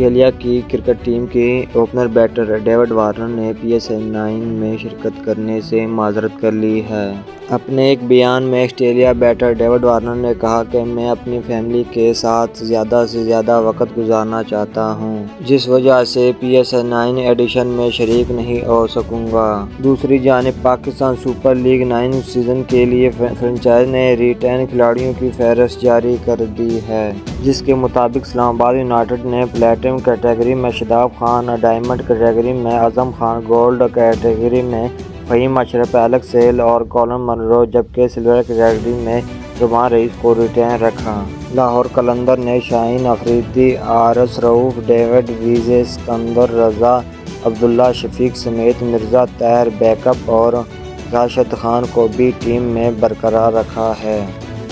Australia کی cricket team کے opener better David Warner نے PSL9 میں شرکت کرنے سے معذرت کر لی ہے۔ اپنے ایک بیان میں آسٹریلیا بیٹر ڈیوڈ وارنر نے کہا کہ میں اپنی فیملی کے ساتھ زیادہ سے زیادہ وقت گزارنا چاہتا ہوں، جس وجہ سے PSL9 ایڈیشن میں شریک نہیں ہو سکوں گا۔ دوسری جانب پاکستان سپر لیگ 9 سیزن کے لیے فرنچائز نے ریٹین کھلاڑیوں کی فہرست جاری کر دی ہے، جس کے مطابق اسلام آباد یونائیٹڈ نے پلیٹینم کیٹیگری میں شاداب خان، ڈائمنڈ کیٹیگری میں اعظم خان، گولڈ کیٹیگری میں فہیم اشرف، ایلکس ہیل اور کولن منرو، جبکہ سلور کیٹیگری میں رومان رئیس کو ریٹین رکھا۔ لاہور قلندر نے شاہین افریدی، حارث رؤف، ڈیوڈ ویزے، اسکندر رضا، عبداللہ شفیق سمیت مرزا طاہر، بیک اپ اور راشد خان کو بھی ٹیم میں برقرار رکھا ہے۔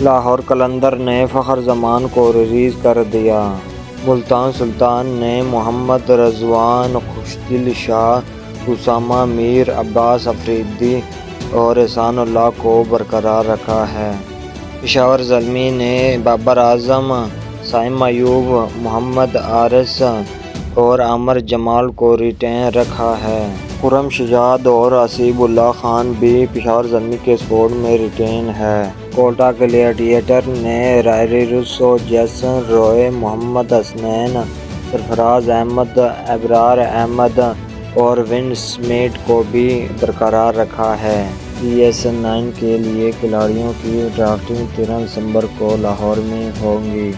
لاہور قلندر نے فخر زمان کو ریلیز کر دیا۔ ملتان سلطان نے محمد رضوان، خوشدل شاہ، اسامہ میر، عباس افریدی اور احسان اللہ کو برقرار رکھا ہے۔ پشاور زلمی نے بابر اعظم، سائم ایوب، محمد حارث اور عامر جمال کو ریٹین رکھا ہے۔ خرم شجاعت اور حسیب اللہ خان بھی پشاور زلمی کے اسکواڈ میں ریٹین ہیں۔ کوئٹہ گلیڈیٹر نے رائری روسو، جیسن روئے، محمد حسنین، سرفراز احمد، ابرار احمد اور ون سمتھ کو بھی برقرار رکھا ہے۔ PSL9 کے لیے کھلاڑیوں کی ڈرافٹنگ 13 دسمبر کو لاہور میں ہوگی۔